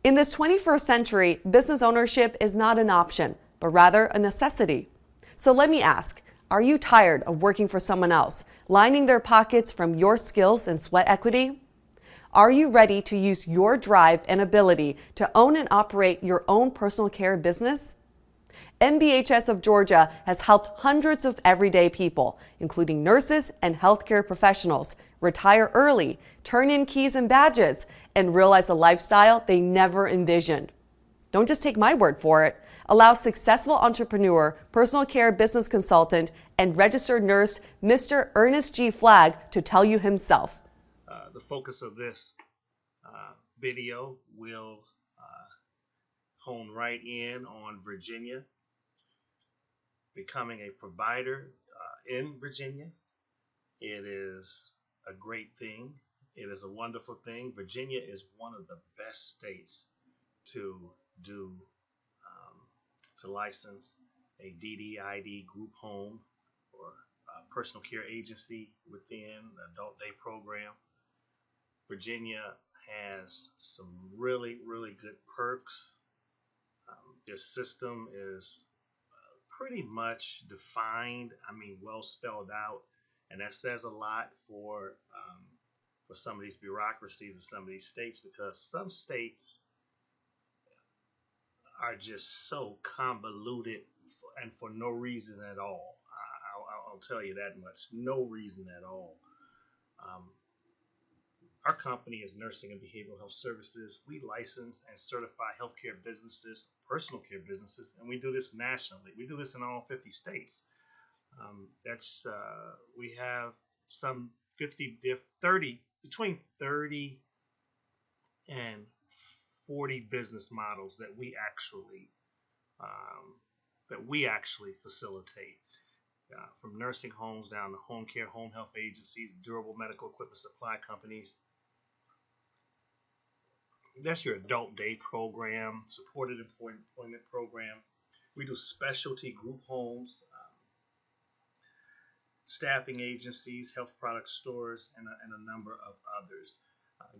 In this 21st century, business ownership is not an option, but rather a necessity. So let me ask, are you tired of working for someone else, lining their pockets from your skills and sweat equity? Are you ready to use your drive and ability to own and operate your own personal care business? NBHS of Georgia has helped hundreds of everyday people, including nurses and healthcare professionals, retire early, turn in keys and badges, and realize a lifestyle they never envisioned. Don't just take my word for it. Allow successful entrepreneur, personal care business consultant, and registered nurse, Mr. Ernest G. Flagg, to tell you himself. The focus of this video will hone right in on Virginia, becoming a provider in Virginia. It is a great thing. It is a wonderful thing. Virginia is one of the best states to do to license a DDID group home or personal care agency within the adult day program. Virginia has some really, really good perks. Their system is pretty much defined, well spelled out, and that says a lot for some of these bureaucracies in some of these states, because some states are just so convoluted and for no reason at all. I'll tell you that much. No reason at all. Our company is Nursing and Behavioral Health Services. We license and certify healthcare businesses, personal care businesses, and we do this nationally. We do this in all 50 states. We have some between 30 and 40 business models that we actually facilitate. From nursing homes down to home care, home health agencies, durable medical equipment supply companies. That's your adult day program, supported employment program. We do specialty group homes, staffing agencies, health product stores, and a number of others.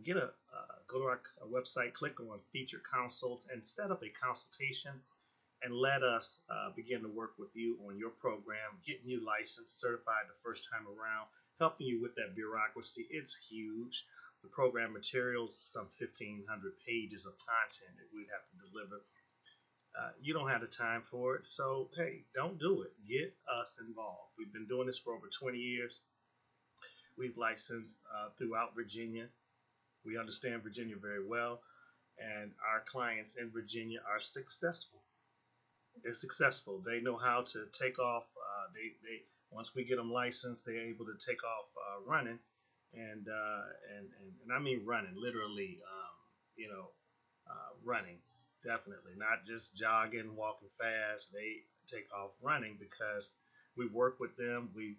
Go to our website, click on featured consults, and set up a consultation, and let us begin to work with you on your program, getting you licensed, certified the first time around, helping you with that bureaucracy. It's huge. The program materials, some 1,500 pages of content that we'd have to deliver. You don't have the time for it, so hey, don't do it. Get us involved. We've been doing this for over 20 years. We've licensed throughout Virginia. We understand Virginia very well, and our clients in Virginia are successful. They're successful. They know how to take off. They once we get them licensed, they're able to take off running. And I mean running, literally, running, definitely, not just jogging, walking fast. They take off running because we work with them, we've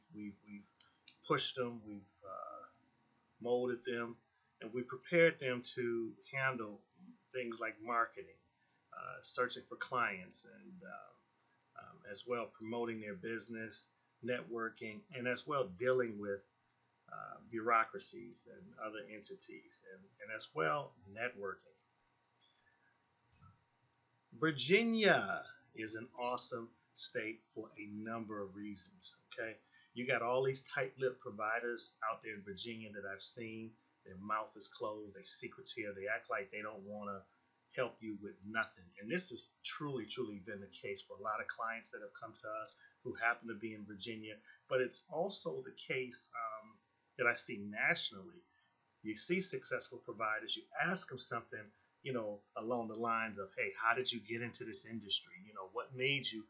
pushed them, we've molded them, and we prepared them to handle things like marketing, searching for clients, and as well promoting their business, networking, and as well dealing with bureaucracies and other entities, and as well networking. Virginia is an awesome state for a number of reasons. Okay, you got all these tight-lipped providers out there in Virginia that I've seen. Their mouth is closed, they secretive, they act like they don't want to help you with nothing. And this has truly been the case for a lot of clients that have come to us who happen to be in Virginia. But it's also the case that I see nationally. You see successful providers, you ask them something, along the lines of, hey, how did you get into this industry? What made you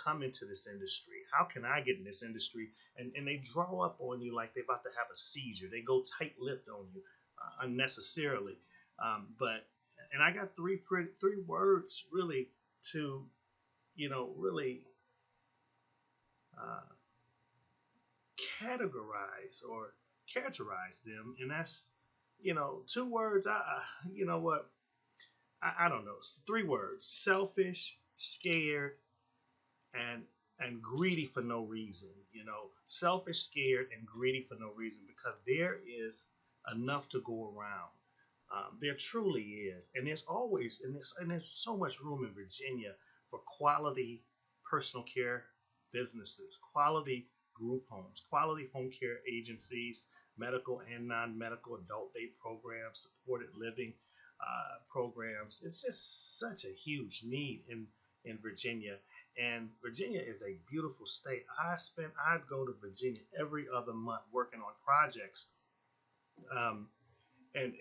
come into this industry? How can I get in this industry? And they draw up on you like they're about to have a seizure. They go tight-lipped on you unnecessarily. And I got three words really to, really categorize or characterize them, and that's 2 words. I don't know. It's 3 words: selfish, scared, and greedy for no reason. Selfish, scared, and greedy for no reason, because there is enough to go around. There truly is, and there's always and there's so much room in Virginia for quality personal care businesses, quality group homes, quality home care agencies, medical and non-medical adult day programs, supported living programs. It's just such a huge need in Virginia. And Virginia is a beautiful state. I'd go to Virginia every other month working on projects, um, and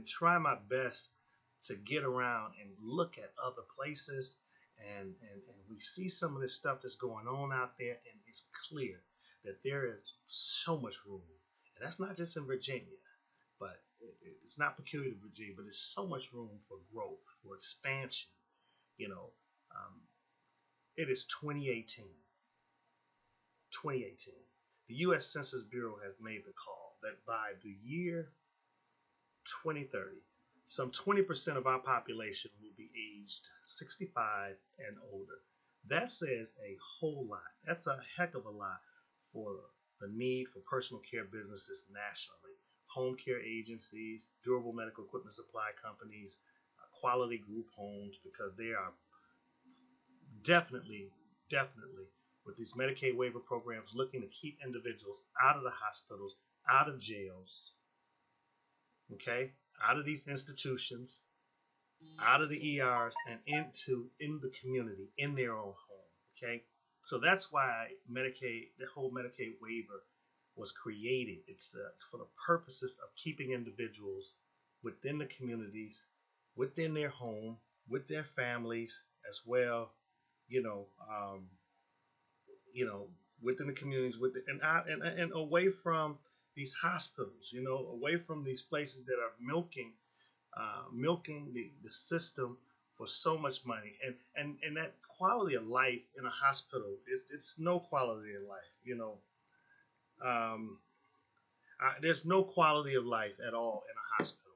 try my best to get around and look at other places, and we see some of this stuff that's going on out there, and it's clear that there is so much room. And that's not just in Virginia, but it's not peculiar to Virginia, but there's so much room for growth, for expansion. You know, um, it is 2018. 2018. The U.S. Census Bureau has made the call that by the year 2030, some 20% of our population will be aged 65 and older. That says a whole lot. That's a heck of a lot for the need for personal care businesses nationally. Home care agencies, durable medical equipment supply companies, quality group homes, because they are definitely, definitely, with these Medicaid waiver programs, looking to keep individuals out of the hospitals, out of jails, okay, out of these institutions, out of the ERs, and in the community, in their own home, okay. So that's why Medicaid, the whole Medicaid waiver was created. It's for the purposes of keeping individuals within the communities, within their home, with their families as well, you know, um, within the communities, and away from these hospitals, away from these places that are milking the system for so much money, and that quality of life in a hospital is it's no quality of life. Um, there's no quality of life at all in a hospital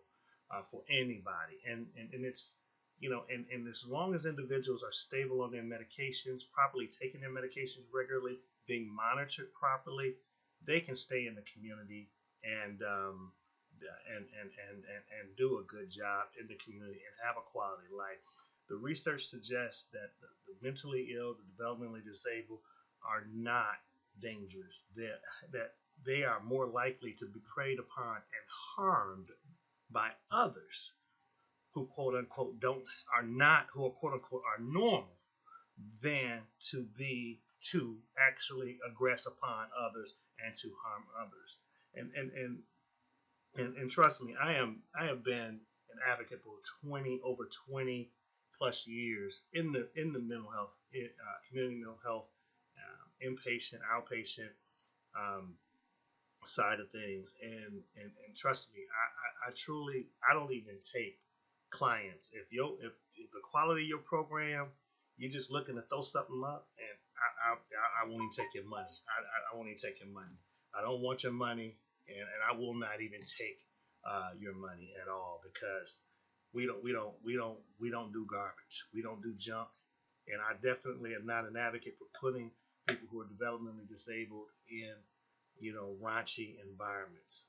for anybody, and it's and as long as individuals are stable on their medications, properly taking their medications regularly, being monitored properly, they can stay in the community and and do a good job in the community and have a quality life. The research suggests that the mentally ill, the developmentally disabled, are not dangerous. That they are more likely to be preyed upon and harmed by others who quote unquote don't are not who are quote unquote are normal than to actually aggress upon others and to harm others. And trust me, I have been an advocate for over 20 plus years in the mental health community mental health inpatient outpatient um, side of things, and trust me, I truly I don't even take clients if the quality of your program you're just looking to throw something up, and I won't even take your money. I won't even take your money. I don't want your money, and I will not even take your money at all, because we don't do garbage. We don't do junk, and I definitely am not an advocate for putting people who are developmentally disabled in raunchy environments,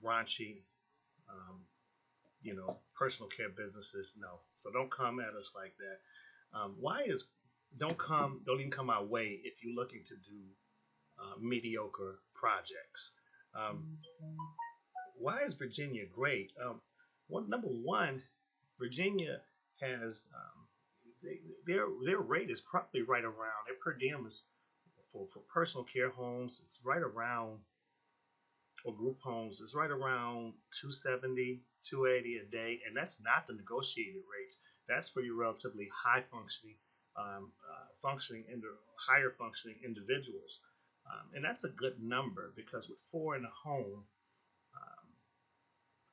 raunchy personal care businesses. No, so don't come at us like that. Why is don't even come our way if you're looking to do mediocre projects. Um, why is Virginia great? Number one, Virginia has their rate is probably right around their per diem is for personal care homes. It's right around or group homes is right around 270, 280 a day, and that's not the negotiated rates. That's for your relatively high higher functioning individuals, and that's a good number, because with um,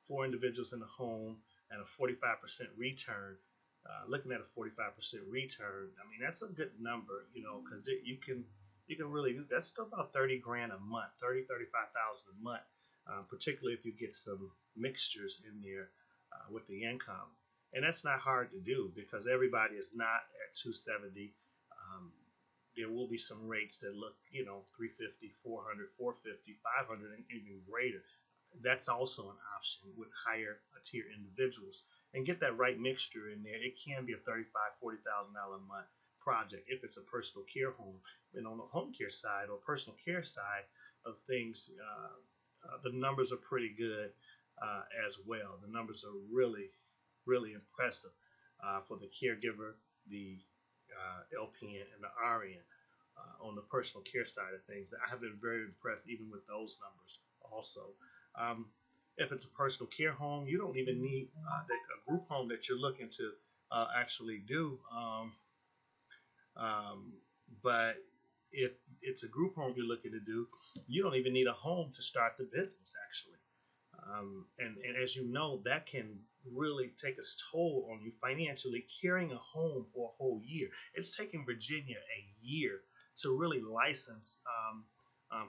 four individuals in the home and a 45% return. Looking at a 45% return, I mean that's a good number, because you can really do that's still about 30 grand a month, 35,000 a month, particularly if you get some mixtures in there with the income, and that's not hard to do because everybody is not at 270. Um, there will be some rates that look, 350, 400, 450, 500, and even greater. that's also an option with higher tier individuals, and get that right mixture in there. It can be a $35,000-$40,000 a month project if it's a personal care home. And on the home care side or personal care side of things, the numbers are pretty good as well. The numbers are really, really impressive for the caregiver, the LPN, and the RN on the personal care side of things. I have been very impressed even with those numbers also. Um, if it's a personal care home, you don't even need a group home that you're looking to actually do. Um, but if it's a group home you're looking to do, you don't even need a home to start the business, actually. And as you know, that can really take its toll on you financially, carrying a home for a whole year. It's taken Virginia a year to really license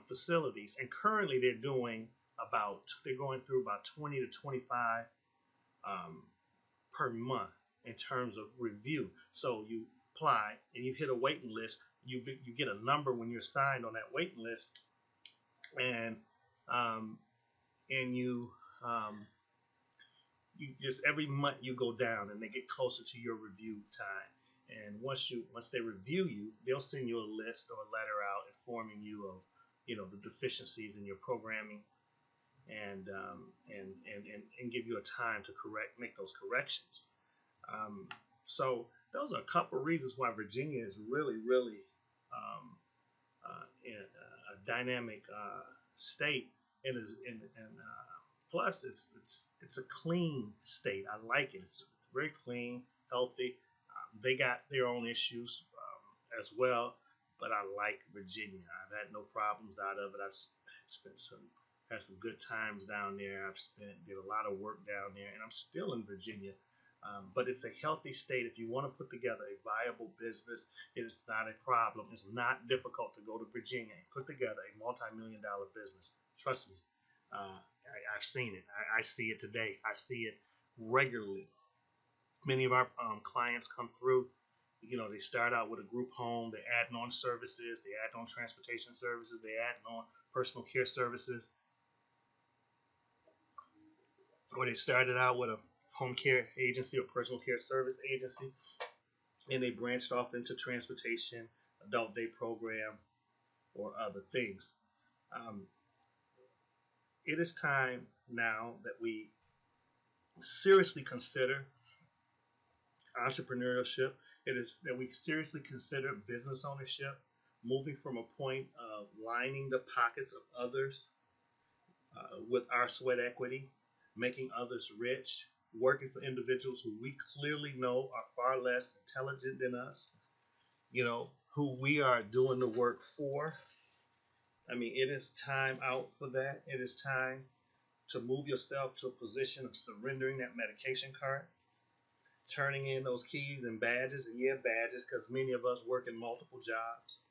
facilities, and currently they're going through about 20 to 25 per month in terms of review. So you apply and you hit a waiting list. You get a number when you're assigned on that waiting list, and um, and you just every month you go down and they get closer to your review time. And once they review you, they'll send you a list or a letter out informing you of the deficiencies in your programming, and give you a time to make those corrections. So those are a couple of reasons why Virginia is really, really a dynamic state, and plus it's a clean state. I like it. It's very clean, healthy. They got their own issues as well, but I like Virginia. I've had no problems out of it. I've had some good times down there. Did a lot of work down there, and I'm still in Virginia. But it's a healthy state. If you want to put together a viable business, it is not a problem. It's not difficult to go to Virginia and put together a multi-million-dollar business. Trust me. I've seen it. I see it today. I see it regularly. Many of our clients come through. They start out with a group home. They add on services. They add on transportation services. They add on personal care services. Or they started out with a home care agency or personal care service agency, and they branched off into transportation, adult day program, or other things. It is time now that we seriously consider entrepreneurship. It is that we seriously consider business ownership, moving from a point of lining the pockets of others with our sweat equity, making others rich, working for individuals who we clearly know are far less intelligent than us, who we are doing the work for. I mean, it is time out for that. It is time to move yourself to a position of surrendering that medication card, turning in those keys and badges, because many of us work in multiple jobs,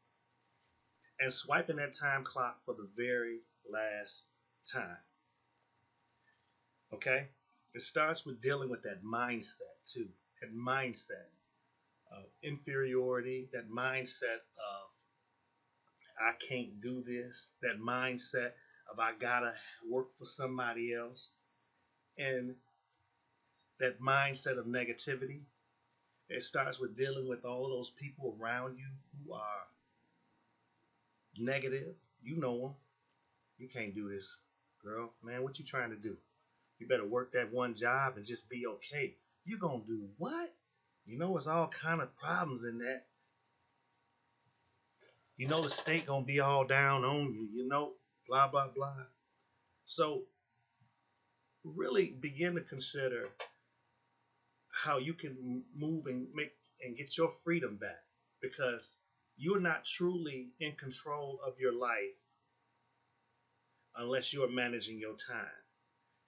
and swiping that time clock for the very last time. Okay? It starts with dealing with that mindset too. That mindset of inferiority, that mindset of I can't do this, that mindset of I gotta work for somebody else, and that mindset of negativity. It starts with dealing with all of those people around you who are negative. You know them. You can't do this, girl. Man, what you trying to do? You better work that one job and just be okay. You gonna do what? It's all kind of problems in that. The state gonna be all down on you, blah, blah, blah. So really begin to consider how you can move and get your freedom back, because you're not truly in control of your life unless you are managing your time.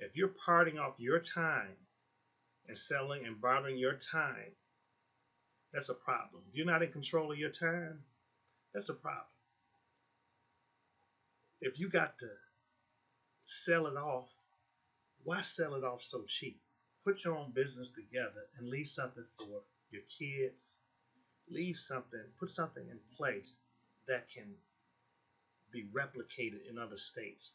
If you're parting off your time and selling and bartering your time, that's a problem. If you're not in control of your time, that's a problem. If you got to sell it off, why sell it off so cheap? Put your own business together and leave something for your kids. Put something in place that can be replicated in other states.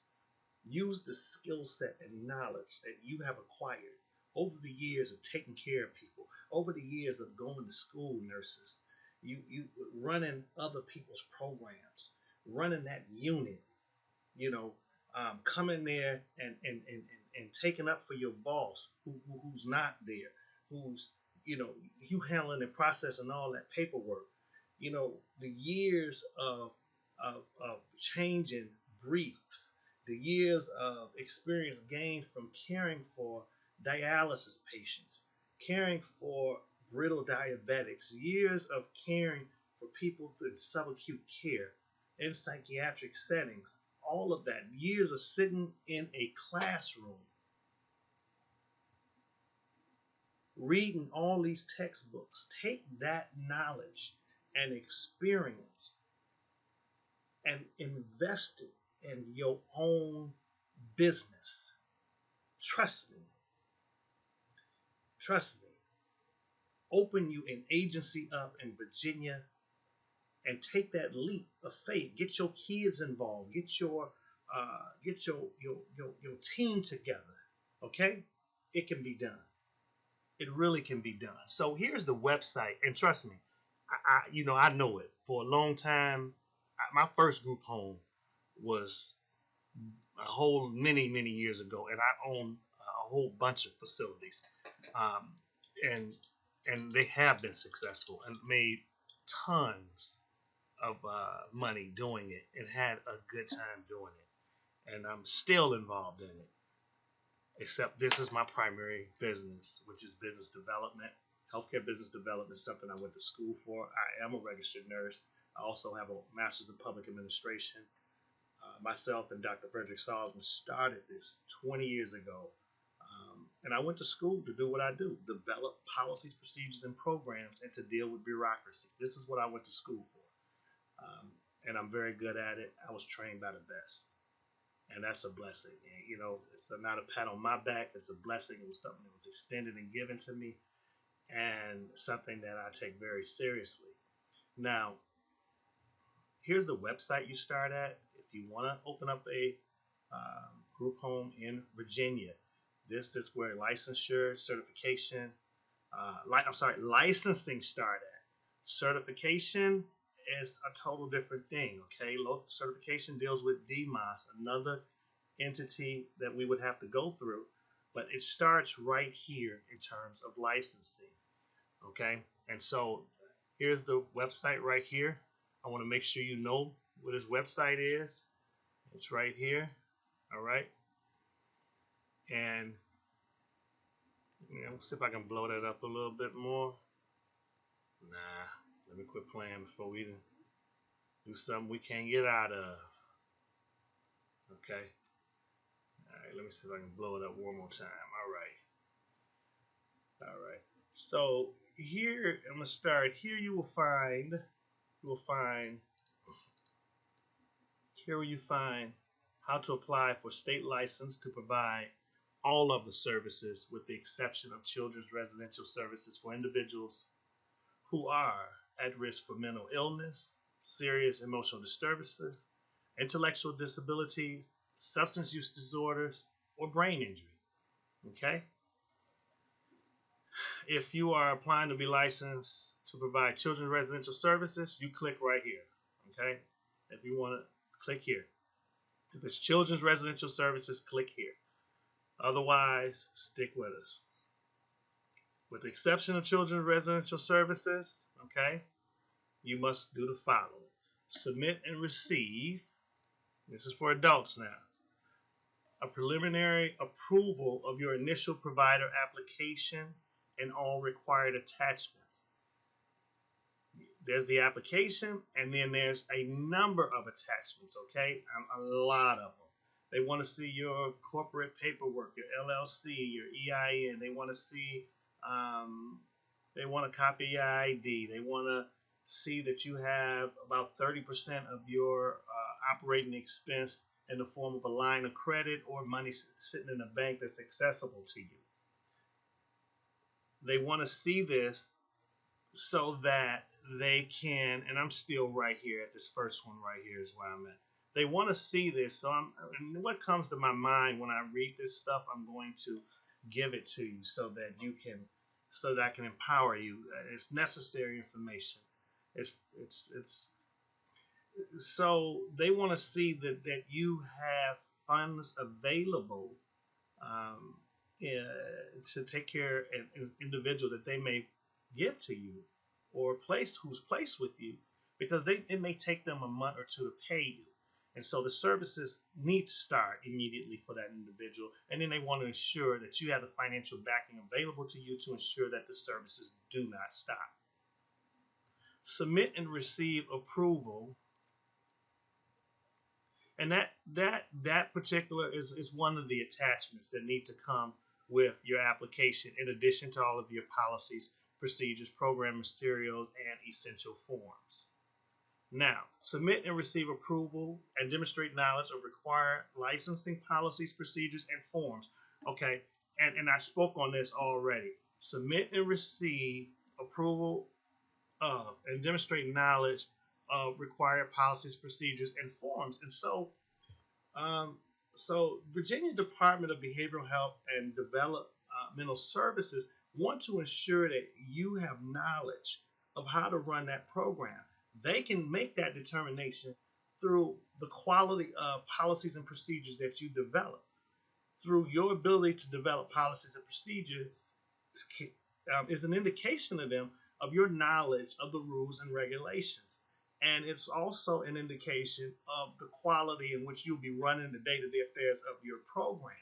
Use the skill set and knowledge that you have acquired over the years of taking care of people, over the years of going to school, nurses, you running other people's programs, running that unit, you know, coming there and taking up for your boss who's not there, who's, you know, you handling and processing all that paperwork. You know, the years of changing briefs, the years of experience gained from caring for dialysis patients, caring for brittle diabetics, years of caring for people in subacute care, in psychiatric settings, all of that, years of sitting in a classroom, reading all these textbooks. Take that knowledge and experience and invest it in your own business. Trust me. Trust me. Open you an agency up in Virginia and take that leap of faith. Get your kids involved. Get your team together. Okay? It can be done. It really can be done. So here's the website, and trust me, I know it. For a long time, my first group home was a whole many years ago, and I own a whole bunch of facilities, and they have been successful and made tons of money doing it, and had a good time doing it, and I'm still involved in it. Except this is my primary business, which is business development. Healthcare business development is something I went to school for. I am a registered nurse. I also have a master's in public administration. Myself and Dr. Frederick Salzman started this 20 years ago. And I went to school to do what I do, develop policies, procedures, and programs, and to deal with bureaucracies. This is what I went to school for. And I'm very good at it. I was trained by the best. And that's a blessing. And, you know, it's not a pat on my back. It's a blessing. It was something that was extended and given to me, and something that I take very seriously. Now, here's the website you start at if you want to open up a group home in Virginia. This is where licensure, certification, licensing start at. Certification is a total different thing, okay? Local certification deals with DMHS, another entity that we would have to go through, but it starts right here in terms of licensing, okay? And so here's the website right here. I want to make sure you know what this website is. It's right here, all right? And let's see if I can blow that up a little bit more. Nah, let me quit playing before we do something we can't get out of. Okay. All right, let me see if I can blow it up one more time. All right. So here, I'm gonna start. Here you will find how to apply for state license to provide all of the services with the exception of children's residential services for individuals who are at risk for mental illness, serious emotional disturbances, intellectual disabilities, substance use disorders, or brain injury. Okay? If you are applying to be licensed to provide children's residential services, you click right here. Okay? If you want to, click here. If it's children's residential services, click here. Otherwise, stick with us. With the exception of children's residential services, okay, you must do the following. Submit and receive, this is for adults now, a preliminary approval of your initial provider application and all required attachments. There's the application, and then there's a number of attachments, okay? A lot of them. They want to see your corporate paperwork, your LLC, your EIN. They want to see, they want to copy your ID. They want to see that you have about 30% of your operating expense in the form of a line of credit or money sitting in a bank that's accessible to you. They want to see this so that they can, and I'm still right here at this first one right here is where I'm at. They want to see this. So and what comes to my mind when I read this stuff, I'm going to give it to you so that so that I can empower you. It's necessary information. It's so they want to see that you have funds available um, to take care of an individual that they may give to you or who's placed with you, because it may take them a month or two to pay you. And so the services need to start immediately for that individual. And then they want to ensure that you have the financial backing available to you to ensure that the services do not stop. Submit and receive approval. And that particular is one of the attachments that need to come with your application, in addition to all of your policies, procedures, program materials, and essential forms. Now, submit and receive approval and demonstrate knowledge of required licensing policies, procedures, and forms. Okay, and I spoke on this already. Submit and receive approval of and demonstrate knowledge of required policies, procedures, and forms. And so Virginia Department of Behavioral Health and Developmental Services want to ensure that you have knowledge of how to run that program. They can make that determination through the quality of policies and procedures that you develop. Through your ability to develop policies and procedures is an indication to them of your knowledge of the rules and regulations. And it's also an indication of the quality in which you'll be running the day-to-day affairs of your program.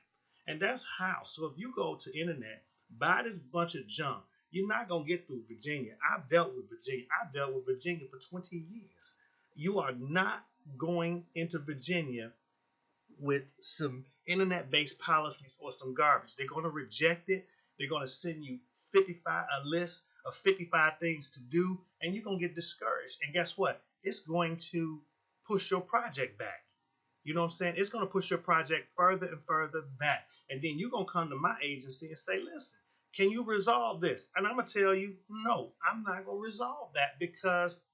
And that's how. So if you go to internet, buy this bunch of junk, you're not going to get through Virginia. I've dealt with Virginia for 20 years. You are not going into Virginia with some internet-based policies or some garbage. They're going to reject it. They're going to send you a list of 55 things to do, and you're going to get discouraged. And guess what? It's going to push your project back. You know what I'm saying? It's going to push your project further and further back. And then you're going to come to my agency and say, listen, can you resolve this? And I'm going to tell you, no, I'm not going to resolve that, because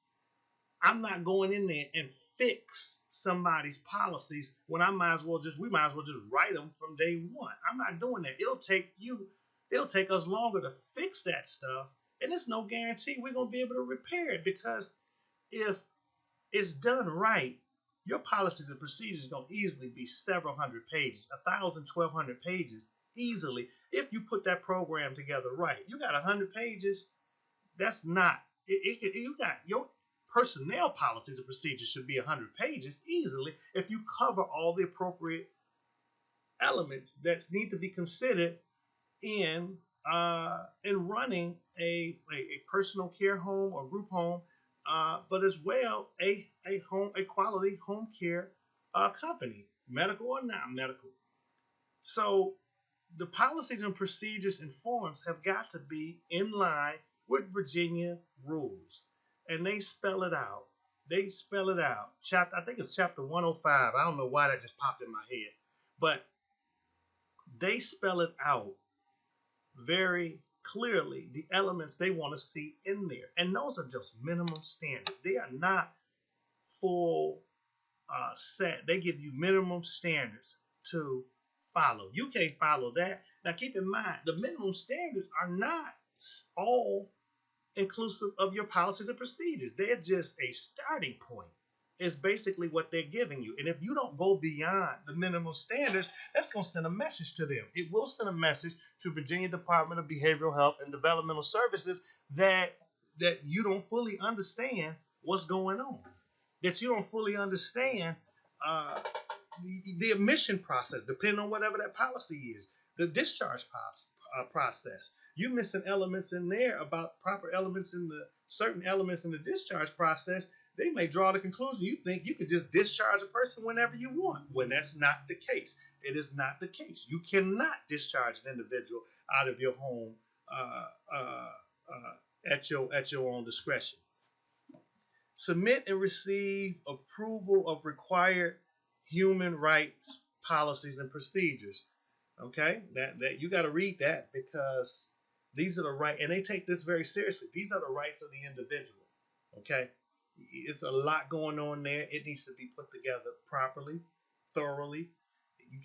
I'm not going in there and fix somebody's policies when we might as well just write them from day one. I'm not doing that. It'll take us longer to fix that stuff, and it's no guarantee we're going to be able to repair it, because if it's done right, your policies and procedures are going to easily be several hundred pages, 1,000, 1,200 pages easily. If you put that program together right, you got 100 pages. That's not you got your personnel policies and procedures should be 100 pages easily if you cover all the appropriate elements that need to be considered in running a personal care home or group home, but as well a quality home care company, medical or non-medical. So the policies and procedures and forms have got to be in line with Virginia rules, and they spell it out. I think it's chapter 105. I don't know why that just popped in my head, but they spell it out very clearly, the elements they want to see in there. And those are just minimum standards. They are not full set. They give you minimum standards to follow. You can't follow that. Now keep in mind, the minimum standards are not all inclusive of your policies and procedures. They're just a starting point. Is basically what they're giving you. And if you don't go beyond the minimum standards, that's going to send a message to them. It will send a message to Virginia Department of Behavioral Health and Developmental Services that you don't fully understand what's going on, that you don't fully understand the admission process, depending on whatever that policy is, the discharge process. You're missing elements in there about proper elements in the certain elements in the discharge process. They may draw the conclusion you think you could just discharge a person whenever you want, when that's not the case. It is not the case. You cannot discharge an individual out of your home at your own discretion. Submit and receive approval of required human rights policies and procedures. Okay, that you got to read that, because these are the right, and they take this very seriously. These are the rights of the individual. Okay. It's a lot going on there. It needs to be put together properly, thoroughly.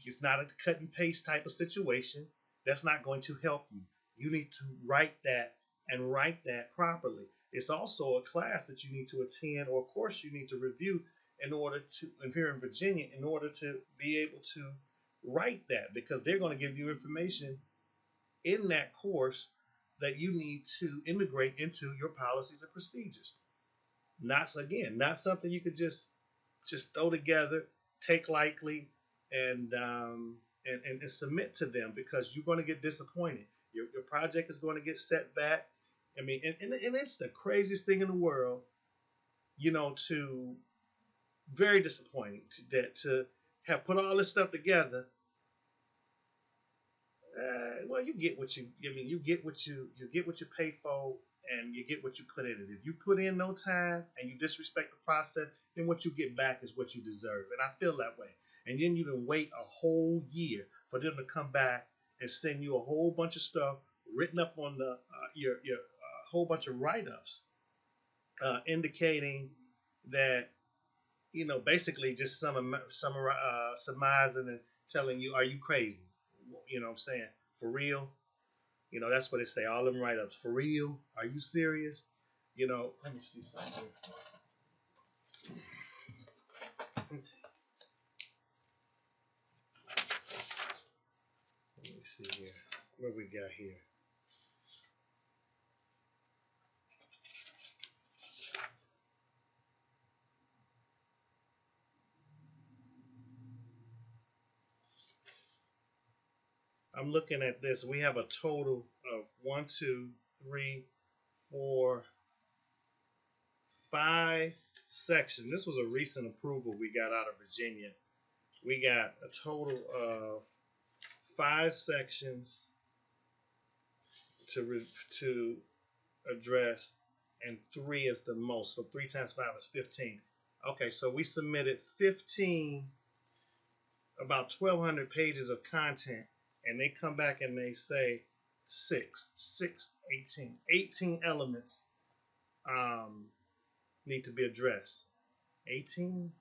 It's not a cut and paste type of situation. That's not going to help you. You need to write that and write that properly. It's also a class that you need to attend or a course you need to review in order to, and here in Virginia, in order to be able to write that, because they're going to give you information in that course that you need to integrate into your policies and procedures. Not again, not something you could just throw together, take lightly, and and submit to them, because you're going to get disappointed. Your project is going to get set back. I mean, and it's the craziest thing in the world, to very disappointing that to have put all this stuff together. Well, you get what you. I mean, you get what you pay for, and you get what you put in it. If you put in no time and you disrespect the process, then what you get back is what you deserve. And I feel that way. And then you can wait a whole year for them to come back and send you a whole bunch of stuff written up on the your whole bunch of write-ups, indicating that, basically just surmising and telling you, are you crazy? You know what I'm saying? For real? That's what they say. All them write-ups. For real? Are you serious? Let me see something here. Let me see here. What we got here? I'm looking at this. We have a total of 1, 2, 3, 4, 5 sections. This was a recent approval we got out of Virginia. We got a total of 5 sections to address, and 3 is the most. So 3 times 5 is 15. Okay, so we submitted 15, about 1,200 pages of content, and they come back and they say 18 elements need to be addressed. 18?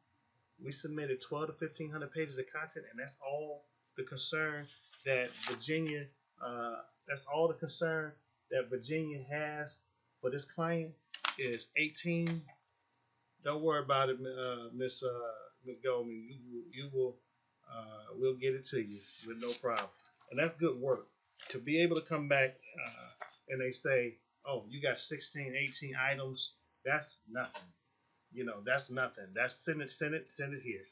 We submitted 12 to 1,500 pages of content, and that's all the concern that Virginia, has for this client is 18. Don't worry about it, Miss Goldman. You will, we'll get it to you with no problem. And that's good work. To be able to come back and they say, oh, you got 16, 18 items, that's nothing. That's nothing. That's send it here.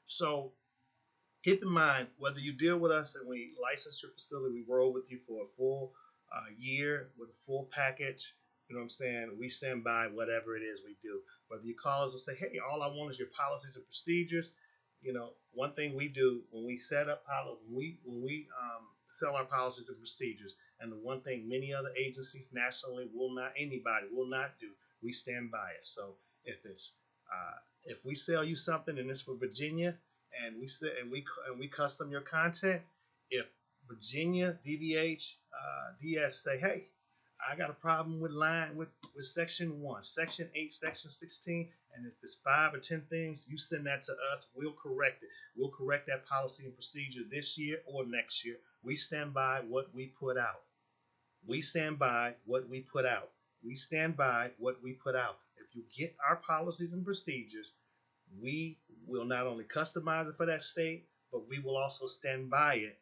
So keep in mind, whether you deal with us and we license your facility, we roll with you for a full year with a full package. You know what I'm saying? We stand by whatever it is we do. Whether you call us and say, hey, all I want is your policies and procedures. One thing we do when we set up when we sell our policies and procedures, and the one thing many other agencies nationally anybody will not do, we stand by it. So if we sell you something and it's for Virginia, and we custom your content, if Virginia DBHDS say, hey, I got a problem with section 1, section 8, section 16, and if it's 5 or 10 things, you send that to us, we'll correct it. We'll correct that policy and procedure this year or next year. We stand by what we put out. We stand by what we put out. We stand by what we put out. If you get our policies and procedures, we will not only customize it for that state, but we will also stand by it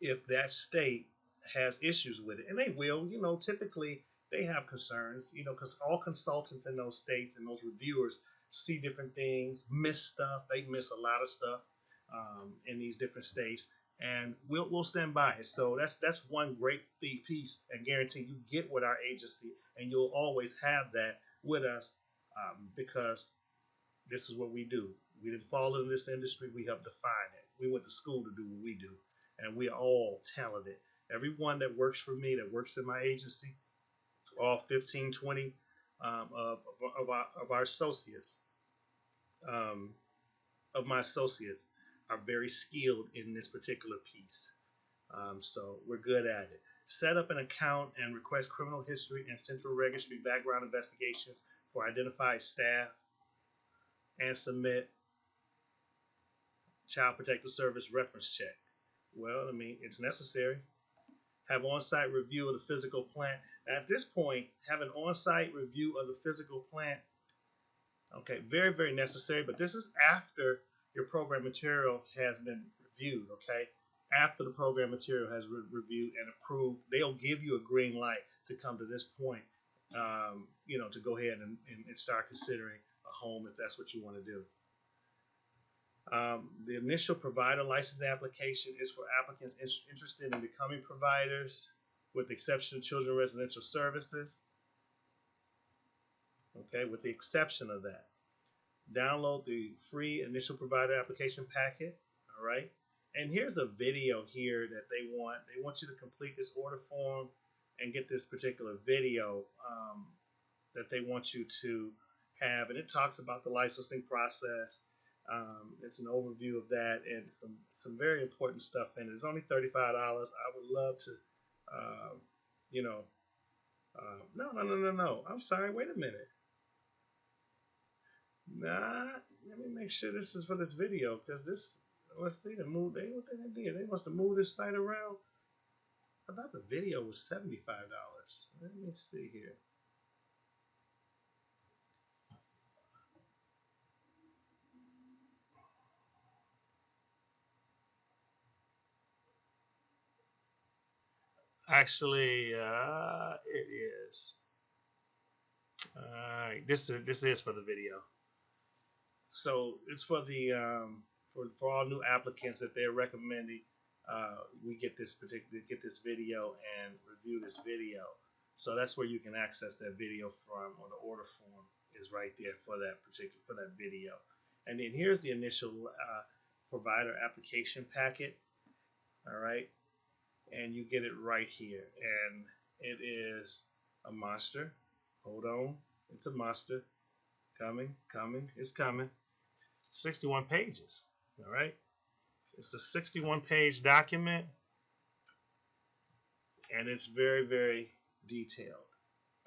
if that state has issues with it. And they will, typically they have concerns, because all consultants in those states and those reviewers see different things, miss stuff. They miss a lot of stuff in these different states. And we'll stand by it. So that's one great piece, and guarantee you get with our agency, and you'll always have that with us, because this is what we do. We didn't fall into this industry. We helped define it. We went to school to do what we do, and we are all talented. Everyone that works for me, that works in my agency, all 15, 20 of our associates, of my associates, are very skilled in this particular piece. So we're good at it. Set up an account and request criminal history and central registry background investigations for identified staff, and submit Child Protective Service reference check. Well, I mean, it's necessary. Have on-site review of the physical plant. At this point, have an on-site review of the physical plant. Okay, very, very necessary, but this is after your program material has been reviewed, okay? After the program material has reviewed and approved, they'll give you a green light to come to this point, to go ahead and start considering a home if that's what you want to do. The initial provider license application is for applicants interested in becoming providers, with the exception of children residential services. Okay, with the exception of that. Download the free initial provider application packet. All right. And here's a video here that they want. They want you to complete this order form and get this particular video that they want you to have. And it talks about the licensing process. It's an overview of that and some very important stuff in it. It's only $35. I would love to, no. I'm sorry. Wait a minute. Nah, let me make sure this is for this video, because this, let's see, what they did. They must have moved this site around. I thought the video was $75. Let me see here. Actually, it is. All right, this is for the video. So it's for the for all new applicants that they're recommending. We get this video and review this video. So that's where you can access that video from, or the order form is right there for that video. And then here's the initial provider application packet. All right, and you get it right here, and it is a monster. Hold on, it's a monster. Coming, it's coming. 61 pages. All right, it's a 61-page document, and it's very, very detailed.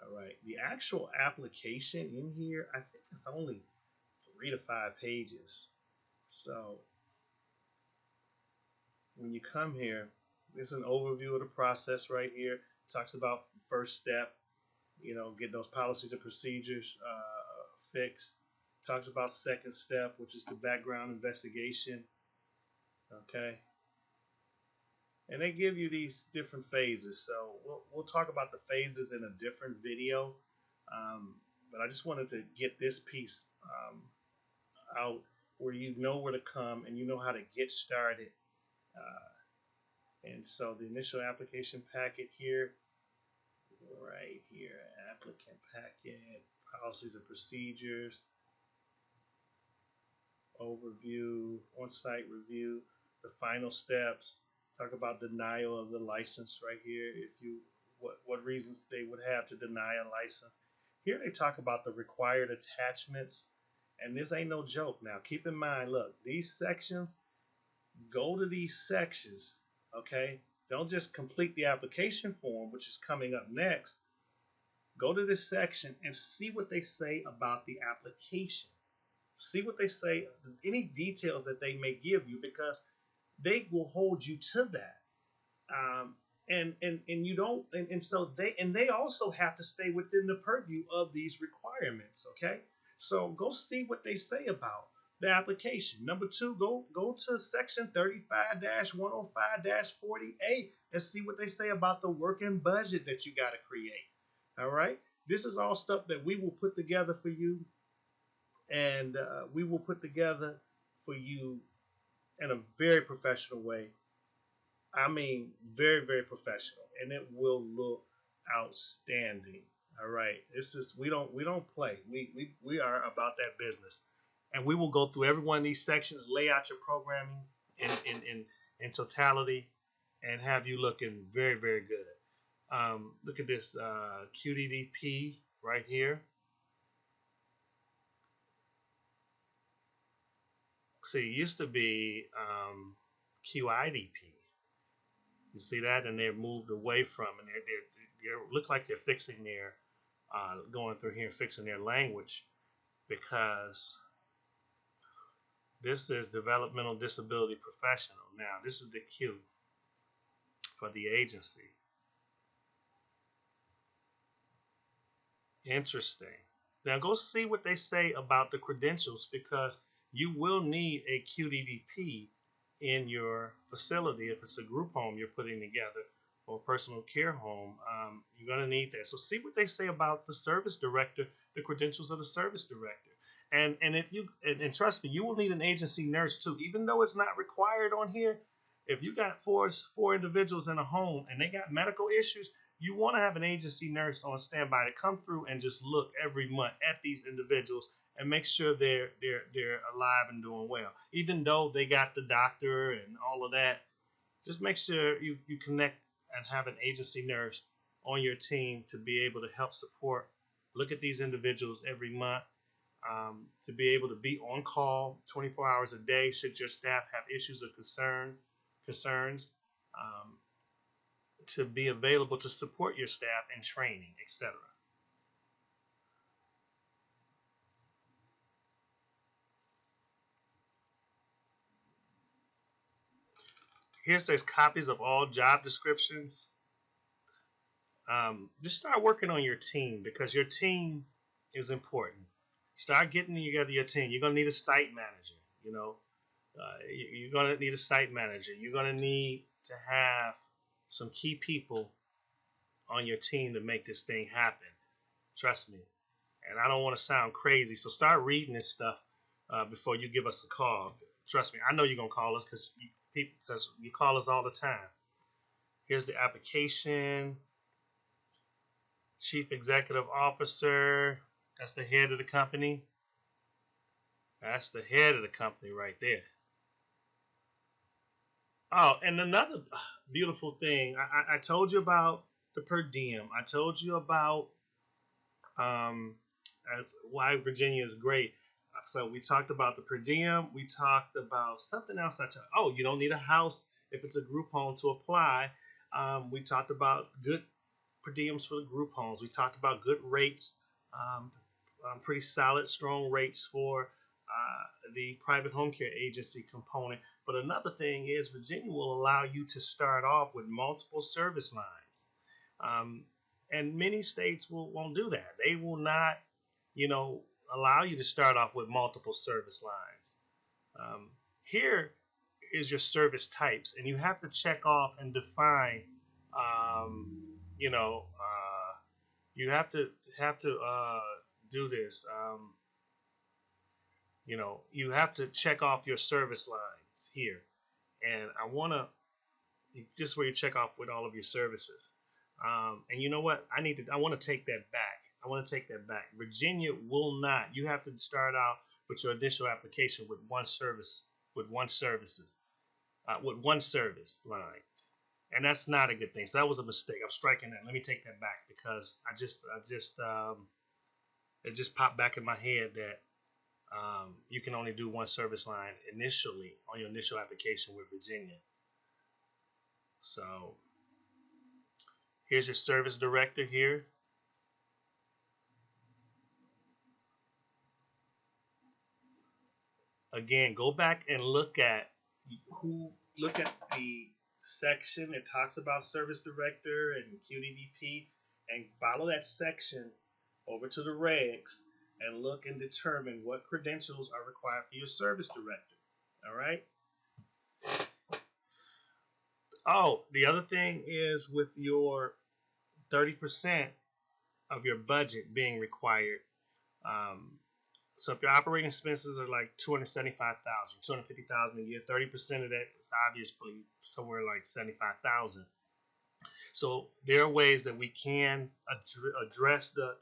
All right, the actual application in here, I think it's only 3 to 5 pages. So when you come here, there's an overview of the process right here. It talks about first step, get those policies and procedures fixed. Talks about second step, which is the background investigation. Okay. And they give you these different phases. So we'll talk about the phases in a different video. But I just wanted to get this piece out where you know where to come and you know how to get started. And so the initial application packet here, right here, applicant packet, policies and procedures, overview, on-site review, the final steps, talk about denial of the license right here, what reasons they would have to deny a license. Here they talk about the required attachments, and this ain't no joke. Now keep in mind, look, these sections, go to these sections, okay? Don't just complete the application form, which is coming up next. Go to this section and see what they say about the application. See what they say, any details that they may give you, because they will hold you to that. So they also have to stay within the purview of these requirements. Okay, so go see what they say about the application. Number 2, go to section 35-105-40A and see what they say about the working budget that you got to create. All right, this is all stuff that we will put together for you, and we will put together for you in a very professional way. I mean, very, very professional, and it will look outstanding. All right, we don't play. We are about that business, and we will go through every one of these sections, lay out your programming in totality, and have you looking very, very good. Look at this QDDP right here. See, it used to be QIDP. You see that? And they're moved away from, and they look like they're fixing their, going through here and fixing their language, because this is developmental disability professional. Now, this is the cue for the agency. Interesting. Now go see what they say about the credentials, because you will need a QDDP in your facility if it's a group home you're putting together or a personal care home. You're going to need that. So see what they say about the service director, the credentials of the service director. And if you and trust me, you will need an agency nurse too, even though it's not required on here. If you got four individuals in a home and they got medical issues, you want to have an agency nurse on standby to come through and just look every month at these individuals and make sure they're alive and doing well. Even though they got the doctor and all of that, just make sure you connect and have an agency nurse on your team to be able to help support, look at these individuals every month, to be able to be on call 24 hours a day should your staff have issues or concerns, to be available to support your staff in training, etc. Here says copies of all job descriptions. Just start working on your team, because your team is important. Start getting together your team. You're going to need a site manager. You're going to need a site manager. You're going to need to have some key people on your team to make this thing happen. Trust me. And I don't want to sound crazy, so start reading this stuff before you give us a call. Trust me, I know you're going to call us because you call us all the time. Here's the application. Chief Executive Officer. That's the head of the company. That's the head of the company right there. Oh, and another beautiful thing. I told you about the per diem. I told you about as why Virginia is great. So we talked about the per diem. We talked about something else. You don't need a house if it's a group home to apply. We talked about good per diems for the group homes. We talked about good rates, pretty solid, strong rates for the private home care agency component. But another thing is Virginia will allow you to start off with multiple service lines. And many states won't do that. They will not, allow you to start off with multiple service lines. Here is your service types, and you have to check off and define. You have to do this. You have to check off your service lines here, and I want to just where you check off with all of your services. And you know what? I want to take that back. Virginia will not. You have to start out with your initial application with one service line, and that's not a good thing. So that was a mistake. I'm striking that. Let me take that back, because it just popped back in my head that you can only do one service line initially on your initial application with Virginia. So here's your service director here. Again, go back and look at the section that talks about service director and QDDP, and follow that section over to the regs and look and determine what credentials are required for your service director. All right. Oh, the other thing is with your 30% of your budget being required. So if your operating expenses are like $275,000, $250,000 a year, 30% of that is obviously somewhere like $75,000. So there are ways that we can address the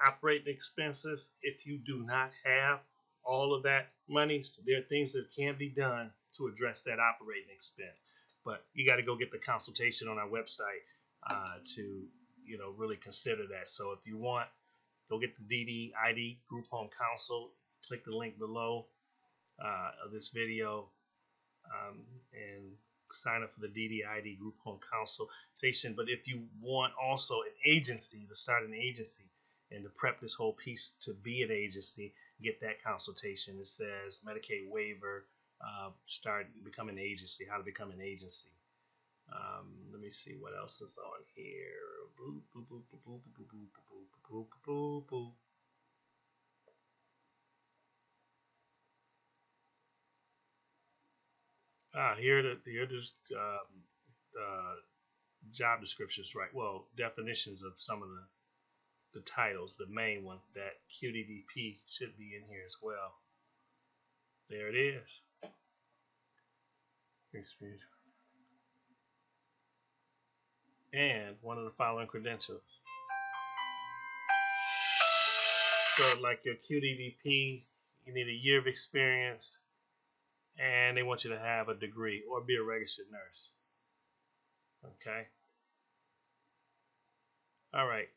operating expenses if you do not have all of that money. So there are things that can be done to address that operating expense. But you got to go get the consultation on our website to really consider that. So if you want, go get the DDID Group Home Council. Click the link below of this video and sign up for the DDID group home consultation. But if you want also an agency, to start an agency and to prep this whole piece to be an agency, get that consultation. It says Medicaid waiver, become an agency, how to become an agency. Let me see what else is on here. Boop, boop, boop, boop, boop, boop, boop, boop, boop, boop. Here job descriptions, right? Well, definitions of some of the titles. The main one, that QDDP, should be in here as well. There it is. And one of the following credentials. So, like your QDDP, you need a year of experience, and they want you to have a degree or be a registered nurse. Okay. All right.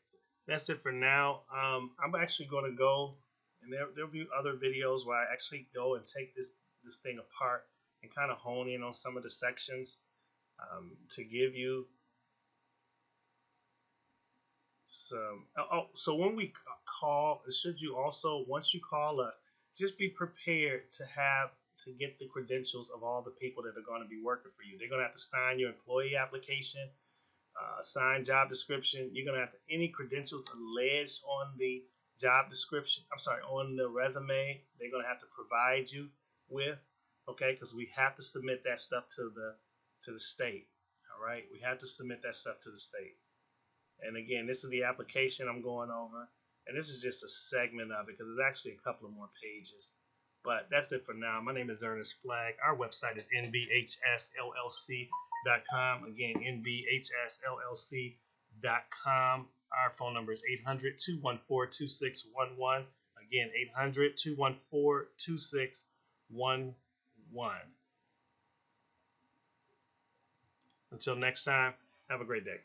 That's it for now. I'm actually going to go, and there'll be other videos where I actually go and take this thing apart and kind of hone in on some of the sections to give you some. So when we call, should you also, once you call us, just be prepared to get the credentials of all the people that are going to be working for you. They're going to have to sign your employee application, sign job description. You're going to have any credentials alleged on the job description, on the resume, they're going to have to provide you with, okay, because we have to submit that stuff to the state. All right, we have to submit that stuff to the state. And again, this is the application I'm going over, and this is just a segment of it because there's actually a couple of more pages. But that's it for now. My name is Ernest Flagg. Our website is NBHSLLC.com. Again, NBHSLLC.com. Our phone number is 800-214-2611. Again, 800-214-2611. Until next time, have a great day.